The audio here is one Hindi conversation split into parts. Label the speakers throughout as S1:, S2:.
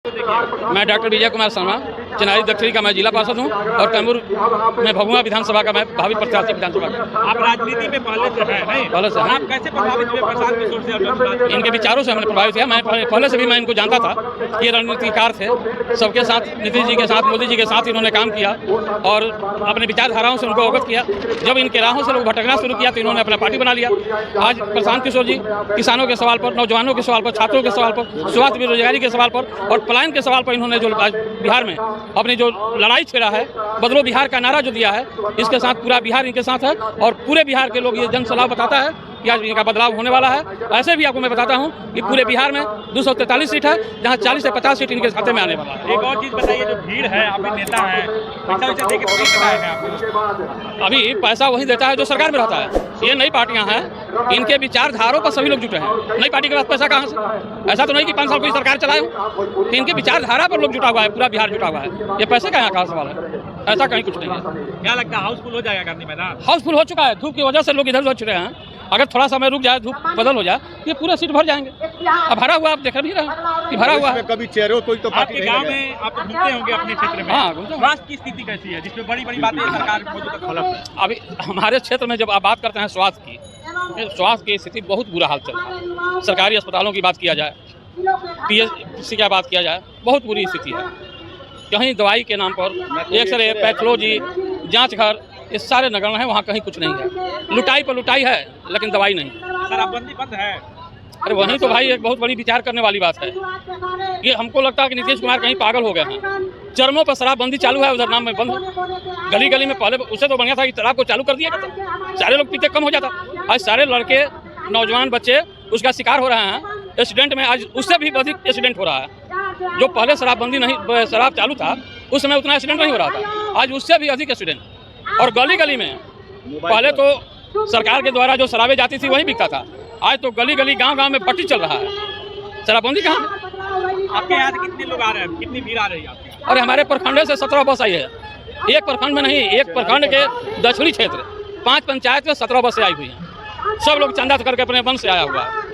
S1: मैं डॉक्टर विजय कुमार शर्मा, चिनारी दक्षिणी का मैं जिला पार्षद हूँ और कैमूर में भभुआ विधानसभा का मैं भावी प्रत्याशी विधानसभा का।
S2: आप राजनीति में पहले से हैं, नहीं?
S1: पहले से।
S2: आप कैसे प्रभावित हुए प्रशांत किशोर से और जनसुराज?
S1: इनके विचारों से हमने प्रभावित किया। मैं पहले से भी मैं इनको जानता था कि ये रणनीतिकार थे। सबके साथ, नीतीश जी के साथ, मोदी जी के साथ इन्होंने काम किया और अपने विचारधाराओं से उनको अवगत किया। जब इनके राहों से लोग भटकना शुरू किया तो इन्होंने अपना पार्टी बना लिया। आज प्रशांत किशोर जी किसानों के सवाल पर, नौजवानों के सवाल पर, छात्रों के सवाल पर, स्वास्थ्य बेरोजगारी के सवाल पर और पलायन के सवाल पर इन्होंने जो बिहार में अपनी जो लड़ाई छेड़ा है, बदलो बिहार का नारा जो दिया है, इसके साथ पूरा बिहार इनके साथ है और पूरे बिहार के लोग ये जन सलाह बताता है कि आज इनका बदलाव होने वाला है। ऐसे भी आपको मैं बताता हूं कि पूरे बिहार में 243 सीट है, जहां 40 से 50 सीट इनके खाते में आने वाला है।
S2: एक और चीज बताइए, जो भीड़ है, आप नेता है, पैसा वैसा देके वोट कराए हैं आप?
S1: अभी पैसा वही देता है जो सरकार में रहता है। ये नई पार्टियां हैं, इनके विचारधारों पर सभी लोग जुटे हैं। नई पार्टी के पास पैसा कहाँ से? ऐसा तो नहीं कि 5 साल कोई सरकार चलाए हो। इनके विचारधारा पर लोग जुटा हुआ है, पूरा बिहार जुटा हुआ है। ये पैसे का यहाँ कहाँ सवाल है? ऐसा कहीं कुछ नहीं है।
S2: क्या लगता है हाउसफुल हो जाएगा गांधी मैदान?
S1: हाउसफुल हो चुका है। धूप की वजह से लोग इधर उधर छुटे हैं। अगर थोड़ा समय रुक जाए, धूप बदल हो जाए, ये पूरे सीट भर जाएंगे। अब भरा हुआ आप देख भी रहे हैं कि भरा हुआ है।
S3: कभी चेहरों कोई तो
S2: आपके गांव में आप घूमते होंगे अपने क्षेत्र में।
S1: हाँ, घूमते हैं।
S2: स्वास्थ्य की स्थिति कैसी है, जिसमें बड़ी बड़ी बातें सरकार
S1: अभी हमारे क्षेत्र में जब आप बात करते हैं स्वास्थ्य की स्थिति बहुत बुरा हाल चल रहा है। सरकारी अस्पतालों की बात किया जाए, PHC की बात किया जाए, बहुत बुरी स्थिति है। कहीं दवाई के नाम पर एक्सरे, पैथोलॉजी, जांच घर, ये सारे नगर में है, वहाँ कहीं कुछ नहीं है। लुटाई पर लुटाई है, लेकिन दवाई नहीं।
S2: शराबबंदी बंद है?
S1: अरे वहीं तो भाई एक बहुत बड़ी विचार करने वाली बात है। ये हमको लगता है कि नीतीश कुमार कहीं पागल हो गए हैं। चरमों पर शराबबंदी चालू है, उधर नाम में बंद है। गली गली में पहले उससे तो बढ़िया था कि शराब को चालू कर दिया जाता, सारे लोग पीते कम हो जाता। आज सारे लड़के, नौजवान बच्चे उसका शिकार हो रहे हैं। एक्सीडेंट में आज उससे भी अधिक एक्सीडेंट हो रहा है। जो पहले शराब चालू था उस समय उतना एक्सीडेंट नहीं हो रहा था, आज उससे भी अधिक एक्सीडेंट। और गली गली में पहले तो सरकार के द्वारा जो शराबें जाती थी वही बिकता था, आज तो गली गली गांव-गांव में पट्टी चल रहा है। शराबबंदी कहाँ है?
S2: आपके यहाँ से कितने लोग आ रहे हैं, कितनी भीड़ आ रही है आपके?
S1: और हमारे प्रखंड से 17 बस आई है। एक प्रखंड में नहीं, एक प्रखंड के दक्षिणी क्षेत्र 5 पंचायत में 17 बसें आई हुई हैं। सब लोग चंदा करके अपने वन से आया हुआ है।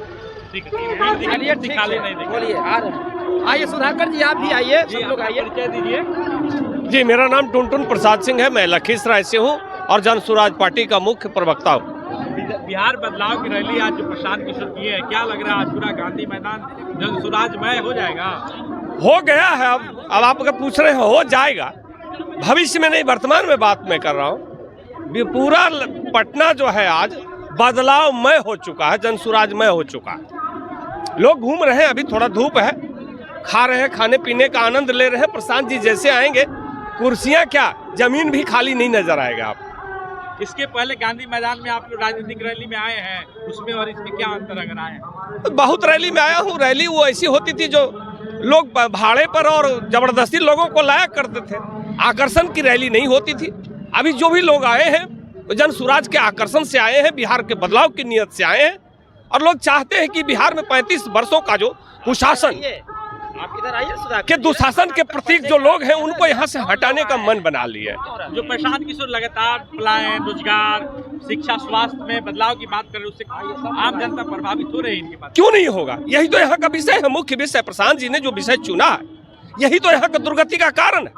S2: ठीक है, दिखाली नहीं
S4: बोलिए, आ रहे हैं। आइए सुधाकर जी, आप भी आइए, सब लोग आइए।
S2: परिचय दीजिए।
S3: जी, मेरा नाम टुनटुन प्रसाद सिंह है। मैं लखीसराय से हूँ और जनसुराज पार्टी का मुख्य प्रवक्ता हूँ।
S2: बिहार बदलाव की रैली आज जो प्रशांत किशोर की है, क्या लग रहा है आज पूरा गांधी मैदान जनसुराजमय हो जाएगा?
S3: हो गया है। अब आप अगर पूछ रहे हो जाएगा, भविष्य में नहीं, वर्तमान में बात मैं कर रहा हूँ। पूरा पटना जो है आज बदलावमय हो चुका है, जनसुराजमय हो चुका है। लोग घूम रहे हैं, अभी थोड़ा धूप है, खा रहे हैं, खाने पीने का आनंद ले रहे हैं। प्रशांत जी जैसे आएंगे, कुर्सियां क्या, जमीन भी खाली नहीं नजर आएगा आप।
S2: इसके पहले गांधी मैदान में आप लोग राजनीतिक रैली में आए हैं, उसमें और इसमें क्या अंतर अगर आए हैं?
S3: बहुत रैली में आया हूँ। रैली वो ऐसी होती थी जो लोग भाड़े पर और जबरदस्ती लोगों को लाया करते थे, आकर्षण की रैली नहीं होती थी। अभी जो भी लोग आए हैं जनसुराज के आकर्षण से आए हैं, बिहार के बदलाव की नीयत से आए हैं और लोग चाहते हैं कि बिहार में 35 वर्षों का जो कुशासन,
S4: आप इधर आइए सुधाकर
S3: के दुशासन के प्रतीक जो लोग हैं उनको यहाँ से हटाने का मन बना लिया है।
S2: जो प्रशांत किशोर लगातार पलायन, रोजगार, शिक्षा, स्वास्थ्य में बदलाव की बात कर रहे हैं, उससे आम जनता प्रभावित हो रही है इनकी बात?
S3: क्यों नहीं होगा? यही तो यहाँ का विषय है, मुख्य विषय। प्रशांत जी ने जो विषय चुना है, यही तो यहाँ का दुर्गति का कारण है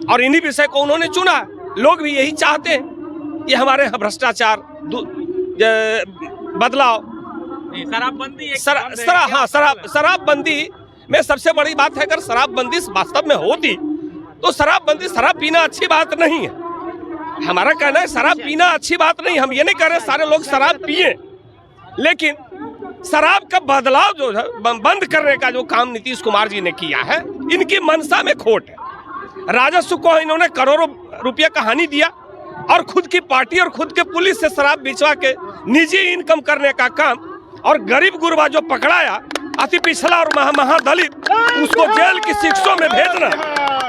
S3: और इन्हीं विषय को उन्होंने चुना है। लोग भी यही चाहते हैं, ये हमारे यहाँ भ्रष्टाचार, बदलाव,
S2: शराबबंदी,
S3: शराबबंदी में सबसे बड़ी बात है, अगर शराबबंदी वास्तव में होती तो शराबबंदी, शराब पीना अच्छी बात नहीं है। हमारा कहना है शराब पीना अच्छी बात नहीं। हम ये नहीं कह रहे सारे लोग शराब पिए, लेकिन शराब का बदलाव जो है, बंद करने का जो काम नीतीश कुमार जी ने किया है, इनकी मंशा में खोट है। राजस्व को इन्होंने करोड़ों रुपये का हानि दिया और खुद की पार्टी और खुद के पुलिस से शराब बिचवा के निजी इनकम करने का काम, और गरीब गुरबा जो पकड़ाया, अति पिछड़ा और महादलित, उसको जेल की शिक्षों में भेजना,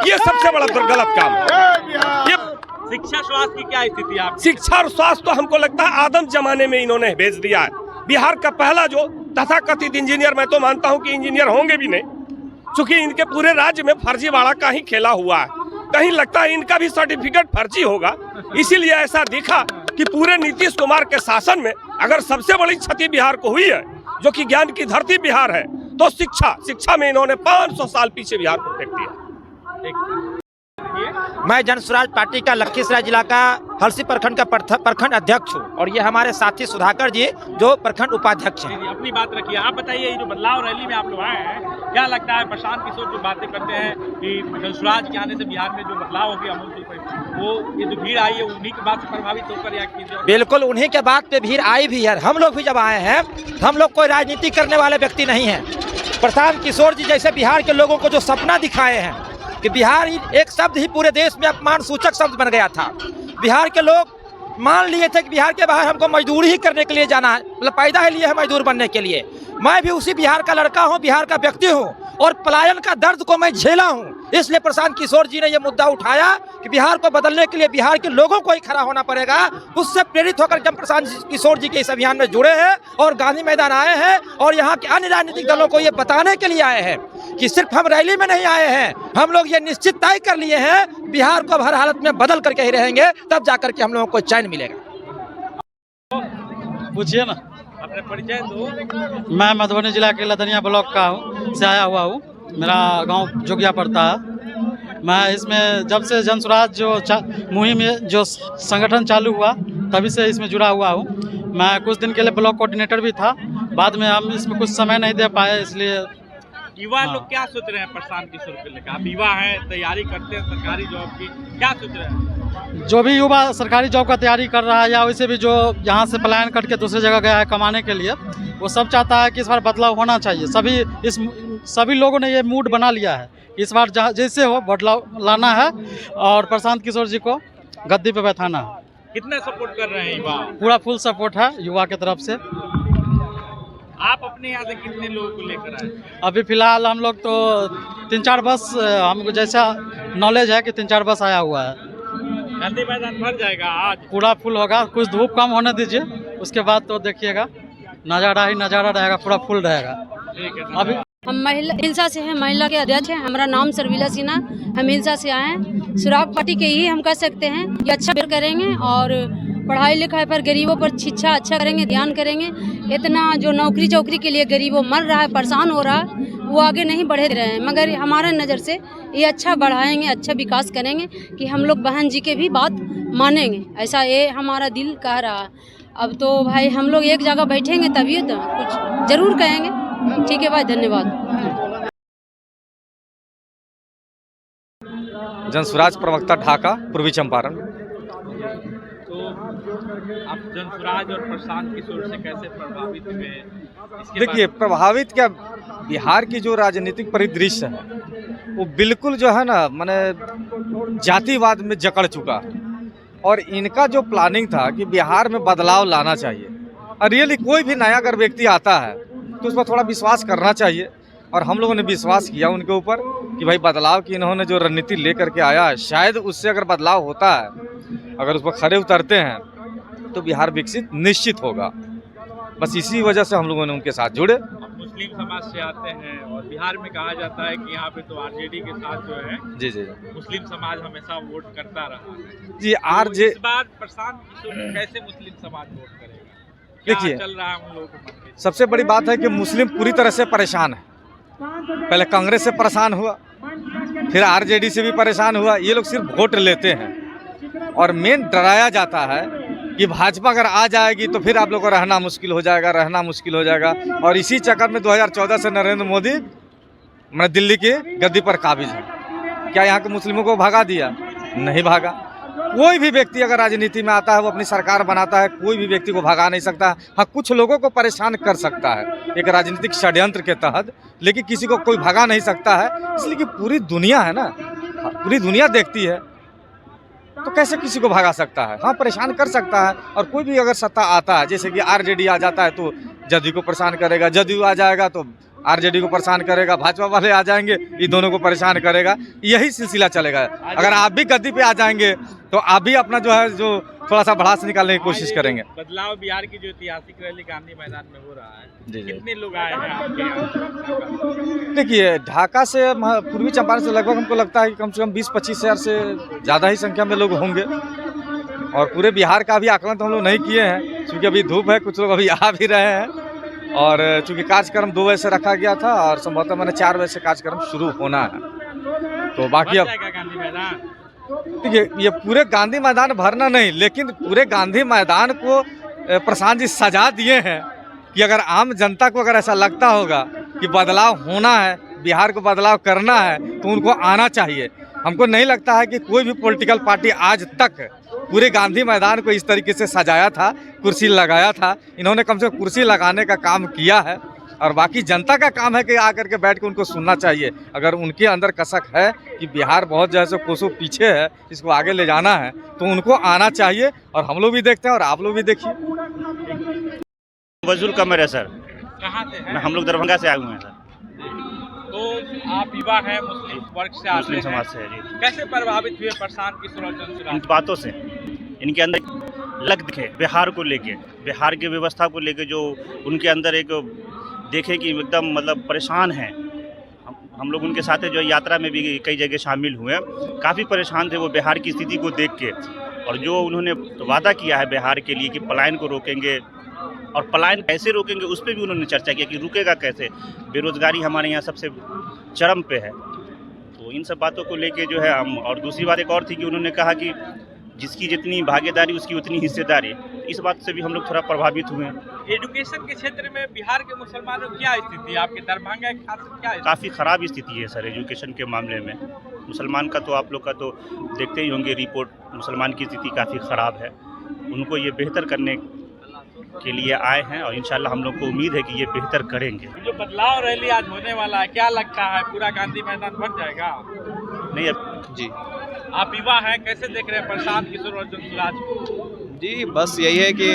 S3: ये सबसे बड़ा गलत काम है। ये
S2: शिक्षा स्वास्थ्य की क्या स्थिति है?
S3: शिक्षा और स्वास्थ्य तो हमको लगता है आदम जमाने में इन्होंने भेज दिया है। बिहार का पहला जो तथाकथित इंजीनियर, मैं तो मानता हूं कि इंजीनियर होंगे भी नहीं, क्योंकि इनके पूरे राज्य में फर्जीवाड़ा का ही खेला हुआ है। कहीं लगता है इनका भी सर्टिफिकेट फर्जी होगा, इसीलिए ऐसा दिखा कि पूरे नीतीश कुमार के शासन में अगर सबसे बड़ी क्षति बिहार को हुई है, जो कि ज्ञान की धरती बिहार है, तो शिक्षा में इन्होंने 500 साल पीछे बिहार को फेंक दिया।
S4: मैं जनसुराज पार्टी का लखीसराय जिला का हलसी प्रखंड का प्रखंड अध्यक्ष हूँ और ये हमारे साथी सुधाकर जी जो प्रखंड उपाध्यक्ष हैं।
S2: अपनी बात रखिए, आप बताइए, ये जो बदलाव रैली में आप लोग आए हैं, क्या लगता है? प्रशांत किशोर जो बातें करते हैं कि जनसुराज के आने से बिहार में जो बदलाव हो गया वो ये जो भीड़ आई है उन्हीं की बात से प्रभावित होकर या
S4: बिल्कुल उन्हीं के बात पे भीड़ आई भी है। हम लोग भी जब आए हैं, हम लोग कोई राजनीति करने वाले व्यक्ति नहीं है। प्रशांत किशोर जी जैसे बिहार के लोगों को जो सपना दिखाए हैं कि बिहार एक शब्द ही पूरे देश में अपमान सूचक शब्द बन गया था। बिहार के लोग मान लिए थे कि बिहार के बाहर हमको मजदूरी ही करने के लिए जाना है, मतलब पैदा ही लिए है मजदूर बनने के लिए। मैं भी उसी बिहार का लड़का हूँ, बिहार का व्यक्ति हूँ और पलायन का दर्द को मैं झेला हूँ। इसलिए प्रशांत किशोर जी ने यह मुद्दा उठाया कि बिहार को बदलने के लिए बिहार के लोगों को ही खड़ा होना पड़ेगा। उससे प्रेरित होकर जब प्रशांत किशोर जी के इस अभियान में जुड़े हैं और गांधी मैदान आए हैं और यहाँ के अन्य राजनीतिक दलों को ये बताने के लिए आए हैं कि सिर्फ हम रैली में नहीं आए हैं, हम लोग ये निश्चित तय कर लिए हैं बिहार को हर हालत में बदल करके ही रहेंगे, तब जाकर के हम लोगों को चैन मिलेगा।
S5: पूछिए ना।
S2: अपने परिचय दो।
S5: मैं मधुबनी जिला के लदनिया ब्लॉक का से आया हुआ हूँ। मेरा गांव जोगिया पड़ता है। मैं इसमें जब से जनसुराज जो मुहिम में जो संगठन चालू हुआ तभी से इसमें जुड़ा हुआ हूँ। मैं कुछ दिन के लिए ब्लॉक कोऑर्डिनेटर भी था, बाद में हम इसमें कुछ समय नहीं दे पाए, इसलिए।
S2: युवा लोग क्या सोच रहे हैं प्रशांत किशोर को लेकर? आप युवा हैं, तैयारी करते हैं सरकारी जॉब की, क्या सोच रहे हैं?
S5: जो भी युवा सरकारी जॉब का तैयारी कर रहा है या वैसे भी जो यहाँ से पलायन करके दूसरी जगह गया है कमाने के लिए, वो सब चाहता है कि इस बार बदलाव होना चाहिए। सभी लोगों ने ये मूड बना लिया है इस बार जैसे हो बदलाव लाना है और प्रशांत किशोर जी को गद्दी पे बैठाना है।
S2: कितना सपोर्ट कर रहे हैं युवा?
S5: पूरा फुल सपोर्ट है युवा की तरफ से।
S2: आप अपने यहाँ से कितने लोगों को लेकर आए?
S5: अभी फिलहाल हम लोग तो 3-4 बस, हमको जैसा नॉलेज है कि 3-4 बस आया हुआ है।
S2: गांधी मैदान भर जाएगा आज?
S5: पूरा फुल होगा, कुछ धूप कम होने दीजिए, उसके बाद तो देखिएगा नज़ारा ही नज़ारा रहेगा, पूरा फुल रहेगा।
S2: ठीक है।
S5: अभी
S6: हम महिला हिलसा से हैं, महिला के अध्यक्ष हैं। हमारा नाम सरवीला सिन्हा, हम हिलसा से आए हैं। सुराग पार्टी के ही हम कह सकते हैं कि अच्छा करेंगे और पढ़ाई लिखाई पर गरीबों पर शिक्षा अच्छा करेंगे, ध्यान करेंगे। इतना जो नौकरी चौकरी के लिए गरीबों मर रहा है, परेशान हो रहा है, वो आगे नहीं बढ़े रहे हैं, मगर हमारा नज़र से ये अच्छा बढ़ाएंगे, अच्छा विकास करेंगे कि हम लोग बहन जी के भी बात मानेंगे, ऐसा ये हमारा दिल कह रहा है। अब तो भाई हम लोग एक जगह बैठेंगे तभी तो कुछ ज़रूर कहेंगे। ठीक है भाई, धन्यवाद।
S7: जनसुराज प्रवक्ता ढाका, पूर्वी चंपारण।
S2: तो आप जनसुराज और प्रशांत किशोर से कैसे प्रभावित हुए?
S7: देखिए, प्रभावित क्या, बिहार की जो राजनीतिक परिदृश्य है वो बिल्कुल जो है ना माने जातिवाद में जकड़ चुका है और इनका जो प्लानिंग था कि बिहार में बदलाव लाना चाहिए और रियली कोई भी नया अगर व्यक्ति आता है तो उस पर थोड़ा विश्वास करना चाहिए और हम लोगों ने विश्वास किया उनके ऊपर कि भाई बदलाव की इन्होंने जो रणनीति लेकर के आया है, शायद उससे अगर बदलाव होता है, अगर उस पर खरे उतरते हैं तो बिहार विकसित निश्चित होगा। बस इसी वजह से हम लोगों ने उनके साथ जुड़े।
S2: मुस्लिम समाज से आते हैं और बिहार में कहा जाता है कि यहाँ पे तो आरजेडी के साथ जो है
S7: जी जी
S2: मुस्लिम समाज हमेशा वोट करता रहा है
S7: जी।
S2: तो इस बार प्रशांत किशोर को कैसे मुस्लिम समाज वोट करेगा? क्या
S7: देखिए,
S2: चल रहा है उन लोगों के मन में?
S7: सबसे बड़ी बात है कि मुस्लिम पूरी तरह से परेशान है। पहले कांग्रेस से परेशान हुआ, फिर आरजेडी से भी परेशान हुआ। ये लोग सिर्फ वोट लेते हैं और मेन डराया जाता है कि भाजपा अगर आ जाएगी तो फिर आप लोग को रहना मुश्किल हो जाएगा। और इसी चक्कर में 2014 से नरेंद्र मोदी दिल्ली की गद्दी पर काबिज है। क्या यहाँ के मुस्लिमों को भगा दिया? नहीं भागा। कोई भी व्यक्ति अगर राजनीति में आता है, वो अपनी सरकार बनाता है, कोई भी व्यक्ति को भगा नहीं सकता। हाँ, कुछ लोगों को परेशान कर सकता है एक राजनीतिक षड्यंत्र के तहत, लेकिन किसी को कोई भगा नहीं सकता है। इसलिए कि पूरी दुनिया है ना, पूरी दुनिया देखती है, तो कैसे किसी को भगा सकता है? हाँ, परेशान कर सकता है। और कोई भी अगर सत्ता आता है, जैसे कि आरजेडी आ जाता है तो जदयू को परेशान करेगा, जदयू आ जाएगा तो आरजेडी को परेशान करेगा, भाजपा वाले आ जाएंगे ये दोनों को परेशान करेगा। यही सिलसिला चलेगा। अगर आप भी गद्दी पे आ जाएंगे तो आप भी अपना जो है जो थोड़ा सा भड़ास निकालने की कोशिश करेंगे।
S2: बदलाव बिहार की जो ऐतिहासिक रैली गांधी मैदान में हो रहा है,
S7: जी।
S2: कितने लोग आए हैं आपके यहाँ?
S7: देखिए, ढाका से पूर्वी चंपारण से लगभग हमको लगता है कि कम से कम 20-25 हज़ार से ज़्यादा ही संख्या में लोग होंगे। और पूरे बिहार का भी आकलन तो हम लोग नहीं किए हैं क्योंकि अभी धूप है, कुछ लोग अभी आ भी रहे हैं। और चूंकि कार्यक्रम 2 बजे से रखा गया था और संभवतः मैंने 4 बजे से कार्यक्रम शुरू होना है, तो बाकी अब
S2: गांधी मैदान
S7: देखिए ये पूरे गांधी मैदान भरना नहीं, लेकिन पूरे गांधी मैदान को प्रशांत जी सजा दिए हैं कि अगर आम जनता को अगर ऐसा लगता होगा कि बदलाव होना है, बिहार को बदलाव करना है, तो उनको आना चाहिए। हमको नहीं लगता है कि कोई भी पॉलिटिकल पार्टी आज तक पूरे गांधी मैदान को इस तरीके से सजाया था, कुर्सी लगाया था। इन्होंने कम से कम कुर्सी लगाने का काम किया है और बाकी जनता का काम है कि आकर के बैठ के उनको सुनना चाहिए। अगर उनके अंदर कसक है कि बिहार बहुत जैसे कोसों पीछे है, इसको आगे ले जाना है, तो उनको आना चाहिए और हम लोग भी देखते हैं और आप लोग भी देखिए।
S8: वजूल कमर है सर।
S2: कहाँ से है?
S8: हम लोग दरभंगा से आए हुए हैं सर।
S2: तो आप युवा हैं, मुस्लिम वर्ग से आते
S8: मुस्लिम
S2: हैं,
S8: समाज से है जी।
S2: कैसे प्रभावित हुए प्रशांत किशोर और
S8: इन
S2: जनसुराज?
S8: बातों से इनके अंदर लग दिखे बिहार को लेके, बिहार की व्यवस्था को लेके, जो उनके अंदर एक देखे कि एकदम मतलब परेशान हैं। हम लोग उनके साथ जो यात्रा में भी कई जगह शामिल हुए, काफ़ी परेशान थे वो बिहार की स्थिति को देख के। और जो उन्होंने वादा किया है बिहार के लिए कि पलायन को रोकेंगे, और पलायन कैसे रोकेंगे उस पर भी उन्होंने चर्चा किया कि रुकेगा कैसे। बेरोजगारी हमारे यहाँ सबसे चरम पे है, तो इन सब बातों को लेके जो है हम। और दूसरी बात एक और थी कि उन्होंने कहा कि जिसकी जितनी भागीदारी उसकी उतनी हिस्सेदारी। इस बात से भी हम लोग थोड़ा प्रभावित हुए हैं।
S2: एजुकेशन के क्षेत्र में बिहार के मुसलमानों की क्या स्थिति है? आपके दरभंगा के खास क्या है?
S8: काफ़ी ख़राब स्थिति है सर एजुकेशन के मामले में। मुसलमान का तो आप लोग का तो देखते ही होंगे रिपोर्ट, मुसलमान की स्थिति काफ़ी ख़राब है। उनको ये बेहतर करने के लिए आए हैं और इंशाल्लाह हम लोग को उम्मीद है कि ये बेहतर करेंगे।
S2: जो बदलाव रैली आज होने वाला है, क्या लगता है पूरा गांधी मैदान भर जाएगा?
S8: नहीं अब जी
S2: आप युवा हैं, कैसे देख रहे हैं प्रशांत किशोर और जनसुराज को?
S9: जी बस यही है कि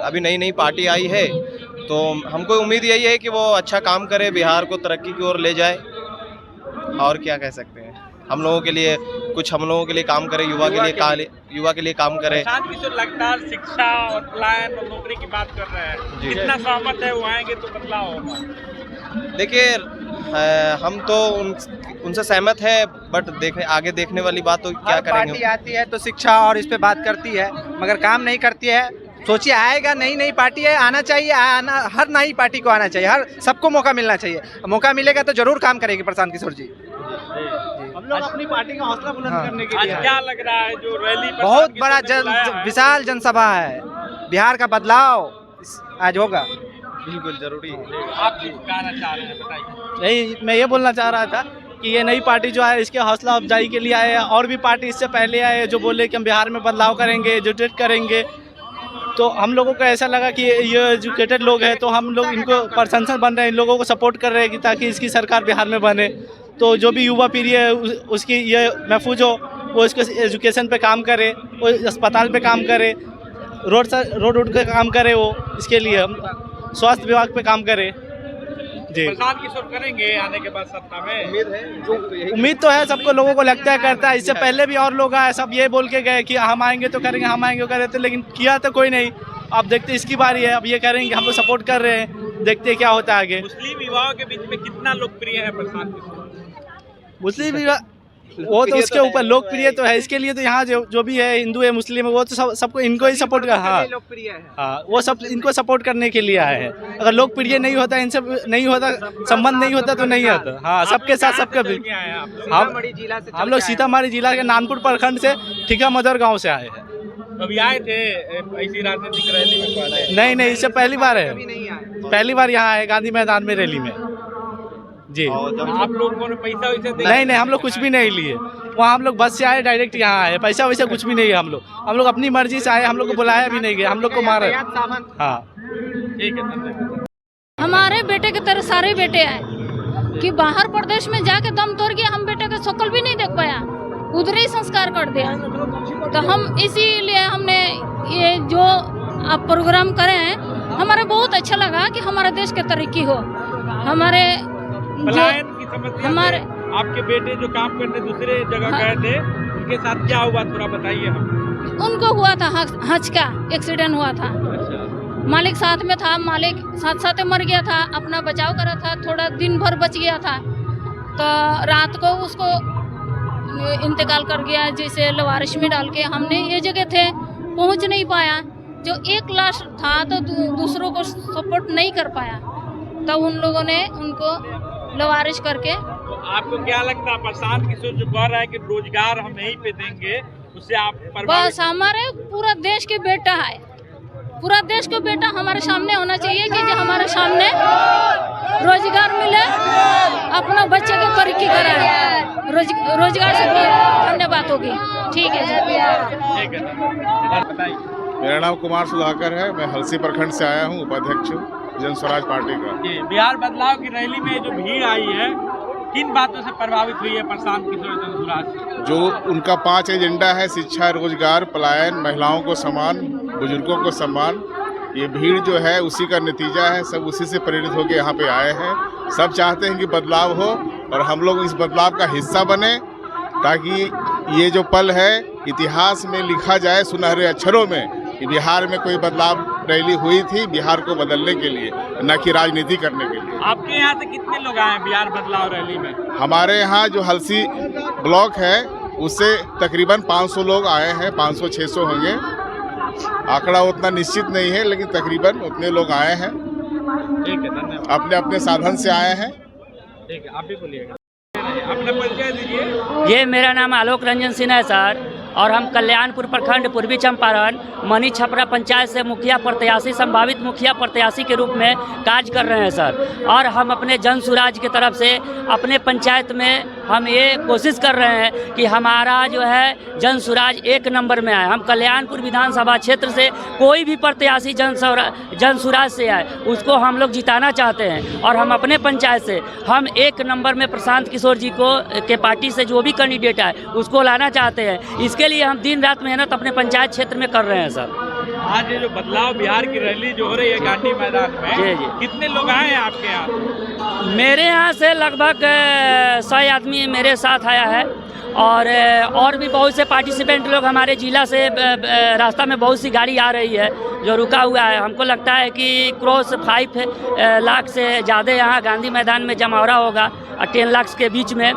S9: अभी नई नई पार्टी आई है, तो हमको उम्मीद यही है कि वो अच्छा काम करे, बिहार को तरक्की की ओर ले जाए। और क्या कह सकते हैं, हम लोगों के लिए कुछ हम लोगों के लिए काम करे, युवा के लिए काम करे।
S2: प्रशांत किशोर लगातार शिक्षा और पलायन और नौकरी की बात कर रहे हैं, कितना सहमत है वो आएंगे तो बदलाव होगा?
S9: देखिए हम तो उनसे सहमत है, बट आगे देखने वाली बात तो क्या करेंगे।
S4: पार्टी आती है तो शिक्षा और इस पे बात करती है, मगर काम नहीं करती है। सोचिए आएगा, नई पार्टी है, आना चाहिए, हर नई पार्टी को आना चाहिए, हर सबको मौका मिलना चाहिए। मौका मिलेगा तो जरूर काम करेंगे प्रशांत किशोर जी।
S5: हम लोग अपनी पार्टी का हौसला बुलंद करने के
S2: आज
S5: लिए
S2: क्या लग रहा है जो रैली
S4: बहुत बड़ा विशाल जनसभा है, बिहार का बदलाव आज होगा।
S9: बिल्कुल जरूरी है।
S2: आप कुछ कहना चाह रहे हैं, बताइए।
S5: नहीं, मैं ये बोलना चाह रहा था कि ये नई पार्टी जो है इसके हौसला अफजाई के लिए आए हैं। और भी पार्टी इससे पहले आए जो बोले कि हम बिहार में बदलाव करेंगे, एजुकेट करेंगे। तो हम लोगों को ऐसा लगा कि ये एजुकेटेड लोग हैं, तो हम लोग इनको प्रशंसक बन रहे हैं, इन लोगों को सपोर्ट कर रहे हैं कि ताकि इसकी सरकार बिहार में बने। तो जो भी युवा पीढ़ी है उसकी ये महफूज हो, वो इसको एजुकेशन पे काम करे, वो अस्पताल पे काम करे, रोड के काम करे, वो इसके लिए हम स्वास्थ्य विभाग पे काम करे। जी
S2: प्रशांत किशोर करेंगे आने के बाद सत्ता में?
S5: उम्मीद तो है, सबको लोगों को लगता है करता है। इससे पहले भी और लोग आए, सब ये बोल के गए कि हम आएंगे तो करेंगे, हम आएंगे तो करेंगे, लेकिन किया तो कोई नहीं। अब देखते इसकी बारी है, अब ये करेंगे, हम लोग सपोर्ट कर रहे हैं, देखते क्या होता है आगे।
S2: मुस्लिम युवाओं के बीच में कितना लोकप्रिय है प्रशांत किशोर?
S5: मुस्लिम वो तो उसके ऊपर लोकप्रिय तो है, इसके लिए तो यहाँ जो भी है, हिंदू है, मुस्लिम है, वो तो सबको इनको ही सपोर्ट कर। हाँ, वो सब इनको सपोर्ट करने के लिए आए हैं। अगर लोकप्रिय नहीं होता, इनसे नहीं होता, संबंध नहीं होता तो नहीं होता। हाँ, सबके साथ सबके हम लोग सीतामढ़ी जिला के नानपुर प्रखंड से ठिका मदर गाँव से आए हैं।
S2: अभी आए थे ऐसी राजनीतिक रैली में?
S5: नहीं, इससे पहली बार है, पहली बार यहाँ आए गांधी मैदान में रैली में। जी
S2: आप लोगों ने पैसा वैसे
S5: नहीं, हम लोग कुछ भी नहीं लिए। वहाँ हम लोग बस से आए, डायरेक्ट यहाँ आए, पैसा वैसा कुछ भी नहीं है। हम लोग अपनी मर्जी से आए, हम लोग को बुलाया भी नहीं गया, हम लोग को मारा। हाँ
S2: ठीक है।
S6: हमारे बेटे की तरह सारे बेटे आए कि बाहर प्रदेश में जाके दम तोड़ के हम बेटे का शक्ल भी नहीं देख पाया, उधर ही संस्कार कर दिया। तो हम इसीलिए हमने ये जो आप प्रोग्राम करे हैं, हमारा बहुत अच्छा लगा कि हमारे देश की तरक्की हो। हमारे
S2: पलायन की समस्या
S6: हमारे
S2: आपके बेटे जो काम करने दूसरे जगह गए थे, उनके साथ क्या हुआ थोड़ा बताइए हम।
S6: उनको हुआ था हज का एक्सीडेंट हुआ था। मालिक साथ में था, मालिक साथ मर गया था, अपना बचाव करा था, थोड़ा दिन भर बच गया था, तो रात को उसको इंतकाल कर गया। जैसे लवारिश में डाल के हमने ये जगह थे, पहुंच नहीं पाया। जो एक लाश था तो दूसरों को सपोर्ट नहीं कर पाया।
S10: तब उन लोगों ने उनको लवारिश करके।
S2: तो आपको क्या लगता है प्रशांत किशोर जो कह रहा है कि रोजगार हम यहीं पे देंगे, उससे आप
S10: बस हमारे पूरा देश के बेटा है, पूरा देश का बेटा हमारे सामने होना चाहिए कि जो हमारे सामने रोजगार मिले, अपना बच्चे के तरक्की कराए, रोजगार से धन्यवाद होगी। ठीक है जी।
S11: मेरा नाम कुमार सुधाकर है, मैं हलसी प्रखंड से आया हूँ, उपाध्यक्ष हूँ जन स्वराज पार्टी का।
S2: बिहार बदलाव की रैली में जो भीड़ आई है, किन बातों से प्रभावित हुई है प्रशांत किशोर जन स्वराज?
S11: जो उनका 5 एजेंडा है, शिक्षा, रोजगार, पलायन, महिलाओं को सम्मान, बुजुर्गों को सम्मान, ये भीड़ जो है उसी का नतीजा है। सब उसी से प्रेरित होकर यहाँ पे आए हैं। सब चाहते हैं कि बदलाव हो और हम लोग इस बदलाव का हिस्सा बने, ताकि ये जो पल है इतिहास में लिखा जाए सुनहरे अक्षरों में कि बिहार में कोई बदलाव रैली हुई थी बिहार को बदलने के लिए, न कि राजनीति करने के लिए।
S2: आपके यहाँ से कितने लोग आए हैं बिहार बदलाव रैली में?
S11: हमारे यहाँ जो हलसी ब्लॉक है उससे तकरीबन 500 लोग आए हैं, 500-600 होंगे, आंकड़ा उतना निश्चित नहीं है, लेकिन तकरीबन उतने लोग आए हैं।
S2: ठीक है, धन्यवाद।
S11: अपने अपने साधन से आए हैं।
S2: ठीक है, आप भी बोलिएगा, अपना परिचय दीजिए।
S12: ये मेरा नाम आलोक रंजन सिन्हा है सर, और हम कल्याणपुर प्रखंड पूर्वी चंपारण मनी छपरा पंचायत से मुखिया प्रत्याशी, संभावित मुखिया प्रत्याशी के रूप में कार्य कर रहे हैं सर। और हम अपने जन सुराज की तरफ से अपने पंचायत में हम ये कोशिश कर रहे हैं कि हमारा जो है जन सुराज 1 नंबर में आए। हम कल्याणपुर विधानसभा क्षेत्र से कोई भी प्रत्याशी जन सुराज से आए उसको हम लोग जिताना चाहते हैं, और हम अपने पंचायत से हम 1 नंबर में प्रशांत किशोर जी को के पार्टी से जो भी कैंडिडेट है उसको लाना चाहते हैं। इसके लिए हम दिन रात मेहनत अपने पंचायत क्षेत्र में कर रहे हैं सर।
S2: आज ये जो बदलाव बिहार की रैली जो हो रही है गांधी मैदान में,
S12: जी।
S2: कितने लोग आए हैं आपके यहाँ?
S12: मेरे यहाँ से लगभग 100 आदमी मेरे साथ आया है, और भी बहुत से पार्टिसिपेंट लोग हमारे जिला से रास्ता में बहुत सी गाड़ी आ रही है जो रुका हुआ है। हमको लगता है कि क्रॉस 5 लाख से ज़्यादा यहाँ गांधी मैदान में जमावड़ा होगा, और 10 लाख के बीच में,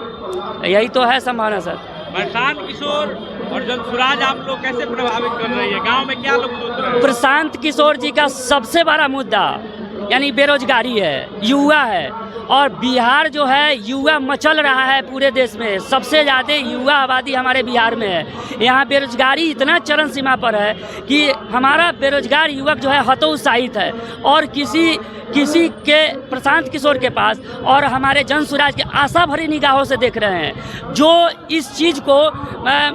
S12: यही तो है संभावना सर।
S2: प्रशांत किशोर और जन सुराज आप लोग कैसे प्रभावित कर रही है? गांव में क्या लोग सोच रहे हैं?
S12: प्रशांत किशोर जी का सबसे बड़ा मुद्दा यानी बेरोजगारी है, युवा है, और बिहार जो है युवा मचल रहा है पूरे देश में। सबसे ज़्यादा युवा आबादी हमारे बिहार में है। यहाँ बेरोजगारी इतना चरम सीमा पर है कि हमारा बेरोजगार युवक जो है हतोत्साहित है, और किसी के प्रशांत किशोर के पास और हमारे जन सुराज के आशा भरी निगाहों से देख रहे हैं, जो इस चीज़ को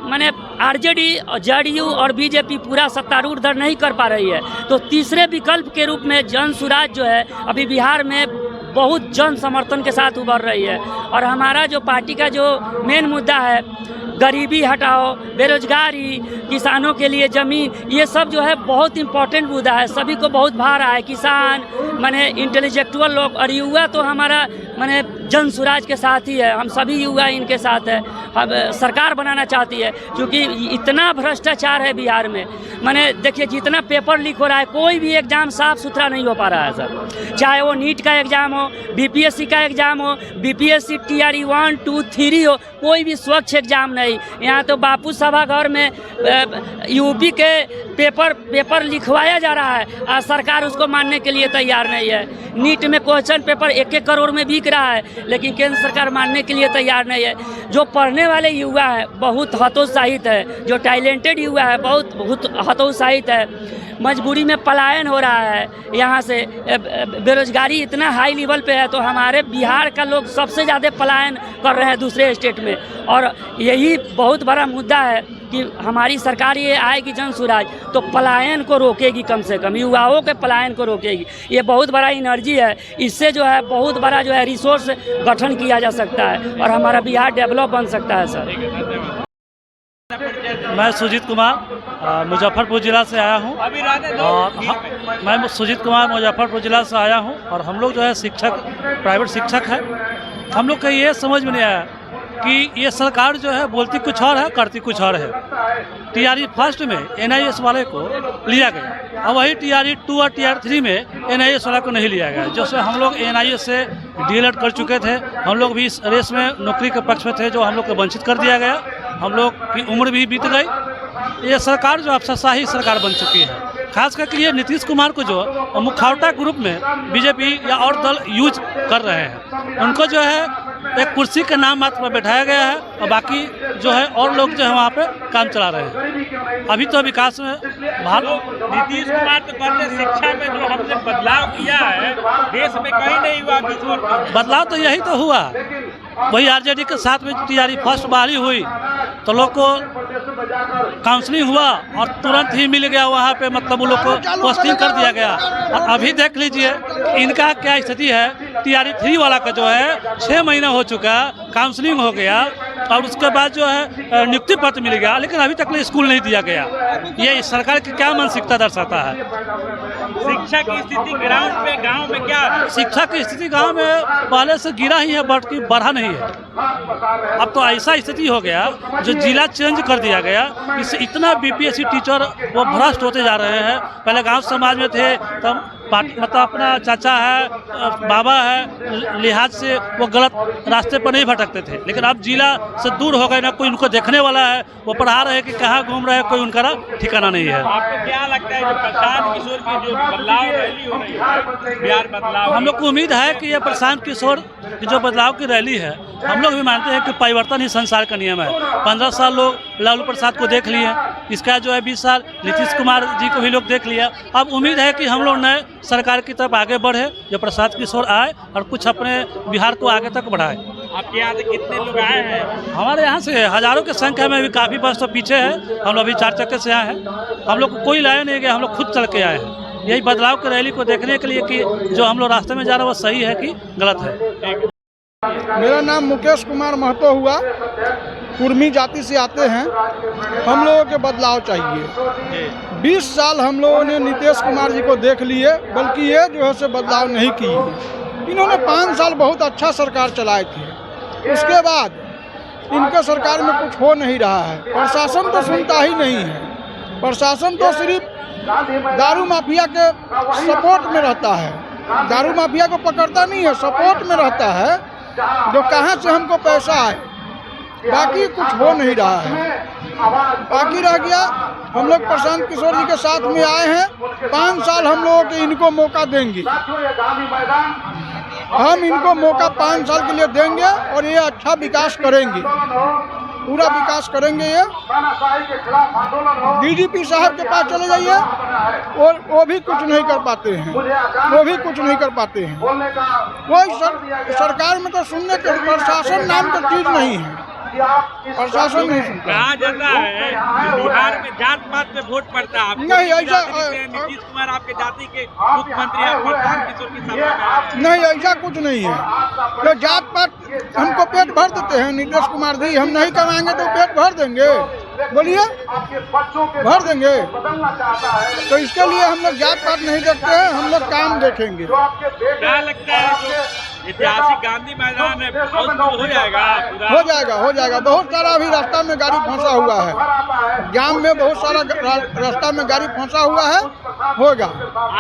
S12: मैंने आरजेडी, जेडीयू और बीजेपी पूरा सत्तारूढ़ दल नहीं कर पा रही है। तो तीसरे विकल्प के रूप में जन सुराज जो है अभी बिहार में बहुत जन समर्थन के साथ उभर रही है। और हमारा जो पार्टी का जो मेन मुद्दा है, गरीबी हटाओ, बेरोजगारी, किसानों के लिए ज़मीन, ये सब जो है बहुत इम्पोर्टेंट मुद्दा है, सभी को बहुत भा रहा है। किसान माने इंटेलेक्चुअल लोग, और युवा तो हमारा माने जन सुराज के साथ ही है। हम सभी युवा इनके साथ है। हम सरकार बनाना चाहती है, क्योंकि इतना भ्रष्टाचार है बिहार में। माने देखिए जितना पेपर लीक हो रहा है, कोई भी एग्ज़ाम साफ़ सुथरा नहीं हो पा रहा है सर। चाहे वो नीट का एग्ज़ाम हो, बीपीएससी का एग्ज़ाम हो, बीपीएससी TRE 1, 2, 3 हो, कोई भी स्वच्छ एग्ज़ाम नहीं। यहाँ तो बापू सभागार में यूपी के पेपर लिखवाया जा रहा है, और सरकार उसको मानने के लिए तैयार नहीं है। नीट में क्वेश्चन पेपर 1-1 करोड़ में बिक रहा है, लेकिन केंद्र सरकार मानने के लिए तैयार नहीं है। जो पढ़ने वाले युवा है बहुत हतोत्साहित है, जो टैलेंटेड युवा है बहुत हतोत्साहित है। मजबूरी में पलायन हो रहा है यहाँ से, बेरोजगारी इतना हाई लेवल पे है, तो हमारे बिहार का लोग सबसे ज़्यादा पलायन कर रहे हैं दूसरे स्टेट में। और यही बहुत बड़ा मुद्दा है कि हमारी सरकार ये आएगी जन सुराज तो पलायन को रोकेगी, कम से कम युवाओं के पलायन को रोकेगी। ये बहुत बड़ा एनर्जी है, इससे जो है बहुत बड़ा जो है रिसोर्स गठन किया जा सकता है, और हमारा बिहार डेवलप बन सकता है सर।
S5: मैं सुजीत कुमार मुजफ्फरपुर ज़िला से आया हूँ, और मैं सुजीत कुमार मुजफ्फरपुर ज़िला से आया हूँ। और हम लोग जो है शिक्षक, प्राइवेट शिक्षक है। हम लोग को ये समझ में नहीं आया कि ये सरकार जो है बोलती कुछ और है, करती कुछ और है। TRE 1 में NIS वाले को लिया गया, और वही TRE 2 और TRE 3 में NIS वाला को नहीं लिया गया। जैसे हम लोग NIS से DLED कर चुके थे, हम लोग भी इस रेस में नौकरी के पक्ष में थे, जो हम लोग को वंचित कर दिया गया। हम लोग की उम्र भी बीत गई। ये सरकार जो अफसरशाही सरकार बन चुकी है, खास करके ये नीतीश कुमार को जो मुखौटा ग्रुप में बीजेपी या और दल यूज कर रहे हैं, उनको जो है एक कुर्सी के नाम मात्र पर बैठाया गया है और बाकी जो है और लोग जो है वहाँ पे काम चला रहे हैं। अभी तो विकास में
S2: नीतीश कुमार तो कहते हैं शिक्षा में जो हमने बदलाव किया है देश में कहीं नहीं हुआ।
S5: बदलाव तो यही तो हुआ, वही आरजेडी के साथ में तैयारी फर्स्ट बहाली हुई तो लोग को काउंसलिंग हुआ और तुरंत ही मिल गया वहाँ पे, मतलब वो लोग को पोस्टिंग कर दिया गया। और अभी देख लीजिए इनका क्या स्थिति है, तैयारी 3 वाला का जो है 6 महीना हो चुका, काउंसलिंग हो गया और उसके बाद जो है नियुक्ति पत्र मिल गया, लेकिन अभी तक स्कूल नहीं दिया गया। ये सरकार की क्या मानसिकता दर्शाता है?
S2: शिक्षा की स्थिति ग्राउंड में गांव में क्या है?
S5: शिक्षा की स्थिति गांव में पहले से गिरा ही है, बढ़ा नहीं है। अब तो ऐसा स्थिति हो गया जो जिला चेंज कर दिया गया, इससे इतना बीपीएससी टीचर वो भ्रष्ट होते जा रहे हैं। पहले गांव समाज में थे तब मतलब अपना चाचा है, बाबा है, लिहाज से वो गलत रास्ते पर नहीं भटकते थे, लेकिन अब जिला से दूर हो गए, ना कोई उनको देखने वाला है, वो पढ़ा रहे कि कहाँ घूम रहे हैं, कोई उनका ठिकाना नहीं है।
S2: आपको क्या लगता है जो प्रशांत किशोर की जो बदलाव रैली हो रही है, बिहार बदलाव,
S5: हम लोग को उम्मीद है कि ये प्रशांत किशोर की जो बदलाव की रैली है, हम लोग भी मानते हैं कि परिवर्तन ही संसार का नियम है। 15 साल लोग लालू प्रसाद को देख लिए, इसका जो है 20 साल नीतीश कुमार जी को भी लोग देख लिया। अब उम्मीद है कि हम लोग नए सरकार की तरफ आगे बढ़े, जो प्रसाद किशोर आए और कुछ अपने बिहार को आगे तक बढ़ाए।
S2: आपके यहाँ से कितने लोग आए हैं?
S5: हमारे यहाँ से हजारों की संख्या में भी, काफ़ी बस तो पीछे है, हम लोग अभी 4 चक्के से आए हैं। हम लोग को कोई लाया नहीं गया, हम लोग खुद चल के आए हैं यही बदलाव की रैली को देखने के लिए कि जो हम लोग रास्ते में जा रहे हैं वो सही है कि गलत है।
S13: मेरा नाम मुकेश कुमार महतो हुआ, कुर्मी जाति से आते हैं। हम लोगों के बदलाव चाहिए। 20 साल हम लोगों ने नीतीश कुमार जी को देख लिए, बल्कि ये जो है से बदलाव नहीं किए। इन्होंने 5 साल बहुत अच्छा सरकार चलाए थे, उसके बाद इनके सरकार में कुछ हो नहीं रहा है। प्रशासन तो सुनता ही नहीं है, प्रशासन तो सिर्फ दारू माफिया के सपोर्ट में रहता है, दारू माफिया को पकड़ता नहीं है, सपोर्ट में रहता है, जो कहाँ से हमको पैसा आए, बाकी कुछ हो नहीं रहा है। बाकी रह गया, हम लोग प्रशांत किशोर जी के साथ में आए हैं। 5 साल हम लोगों के इनको मौका देंगे, हम इनको मौका 5 साल के लिए देंगे और ये अच्छा विकास करेंगे, पूरा विकास करेंगे। ये डीजीपी साहब के पास चले जाइए और वो भी कुछ नहीं कर पाते हैं, वो भी कुछ नहीं कर पाते हैं। कोई सरकार में तो सुनने के प्रशासन नाम की चीज नहीं है, प्रशासन नहीं सुनता।
S2: कहा जाता है कि बिहार में जात पात पे वोट पड़ता है।
S13: नहीं ऐसा,
S2: नीतीश कुमार आपके जाति के मुख्यमंत्री हैं, प्रशांत किशोर की सभा में
S13: नहीं, ऐसा कुछ नहीं है। तो जात पात हमको पेट भर देते हैं नीतीश कुमार जी, हम नहीं कमाएंगे तो पेट भर देंगे, बोलिए भर देंगे। तो इसके लिए हम लोग जात पात नहीं देखते हैं, हम लोग काम देखेंगे।
S2: क्या लगता है जो ऐतिहासिक गांधी मैदान है हो जाएगा?
S13: हो जाएगा, हो जाएगा। बहुत सारा अभी रास्ता में गाड़ी फंसा हुआ है, जाम में बहुत सारा रास्ता में गाड़ी फंसा हुआ है, होगा।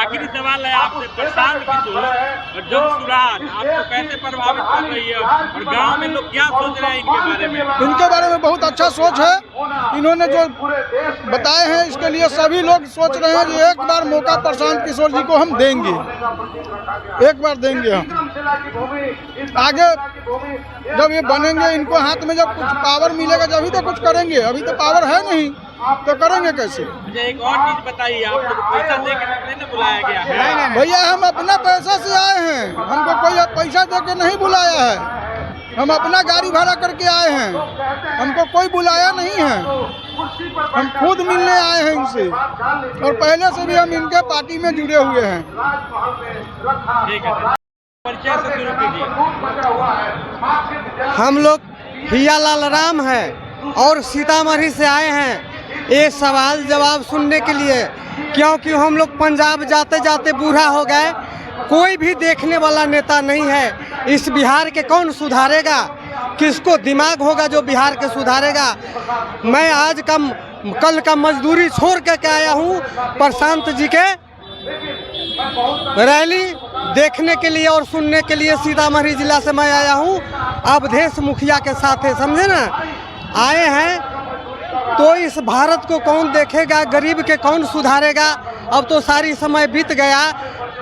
S2: आखिरी सवाल है आपसे, प्रशांत किशोर और जनसुराज आपको कैसे प्रभावित कर रही है और गांव में लोग क्या सोच रहे हैं इनके बारे में?
S13: इनके बारे में बहुत अच्छा सोच है, इन्होंने जो बताए हैं इसके लिए सभी लोग सोच रहे हैं कि एक बार मौका प्रशांत किशोर जी को हम देंगे, एक बार देंगे हम। आगे जब ये बनेंगे, इनको हाथ में जब कुछ पावर मिलेगा जब ही तो कुछ करेंगे, अभी तो पावर है नहीं तो करेंगे कैसे?
S2: एक और चीज बताइए, आप लोग पैसा दे के नहीं बुलाया गया है?
S13: भैया हम अपना पैसा से आए हैं, हमको कोई पैसा दे के नहीं बुलाया है, हम अपना गाड़ी भाड़ा करके आए हैं, हमको कोई बुलाया नहीं है, हम खुद मिलने आए हैं इनसे और पहले से भी हम इनके पार्टी में जुड़े हुए हैं।
S2: ठीक है, परिचय से शुरू कीजिए।
S14: हम लोग हियालाल राम है और सीतामढ़ी से आए हैं ये सवाल जवाब सुनने के लिए, क्योंकि हम लोग पंजाब जाते जाते बूढ़ा हो गए, कोई भी देखने वाला नेता नहीं है। इस बिहार के कौन सुधारेगा? किसको दिमाग होगा जो बिहार के सुधारेगा? मैं आज कल का मजदूरी छोड़ के आया हूँ प्रशांत जी के रैली देखने के लिए और सुनने के लिए। सीतामढ़ी जिला से मैं आया हूँ, अवधेश मुखिया के साथ है, समझे ना, आए हैं। तो इस भारत को कौन देखेगा, गरीब के कौन सुधारेगा? अब तो सारी समय बीत गया,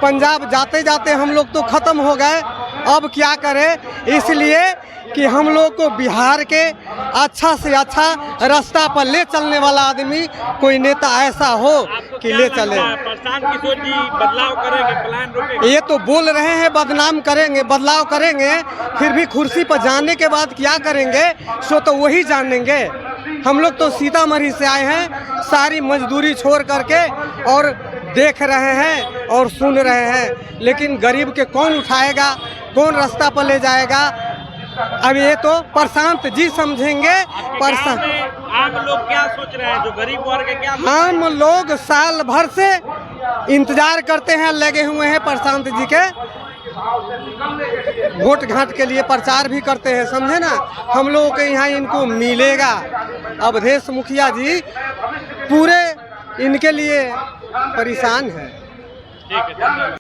S14: पंजाब जाते जाते हम लोग तो ख़त्म हो गए। अब क्या करें, इसलिए कि हम लोग को बिहार के अच्छा से अच्छा रास्ता पर ले चलने वाला आदमी कोई नेता ऐसा हो कि ले चले।
S2: प्रशांत किशोर जी बदलाव करेंगे, पलायन रोकेंगे?
S14: ये तो बोल रहे हैं बदनाम करेंगे, बदलाव करेंगे, फिर भी कुर्सी पर जाने के बाद क्या करेंगे सो तो वही जानेंगे। हम लोग तो सीतामढ़ी से आए हैं, सारी मजदूरी छोड़ करके, और देख रहे हैं और सुन रहे हैं, लेकिन गरीब के कौन उठाएगा, कौन रास्ता पर ले जाएगा? अब ये तो प्रशांत जी समझेंगे।
S2: आम लोग क्या सोच रहे हैं, जो गरीब वर्ग है क्या?
S14: हम लोग साल भर से इंतजार करते हैं, लगे हुए हैं प्रशांत जी के, वोट घाट के लिए प्रचार भी करते हैं, समझे ना। हम लोगों के यहाँ इनको मिलेगा। अवधेश मुखिया जी पूरे इनके लिए परेशान है।
S2: ठीक है।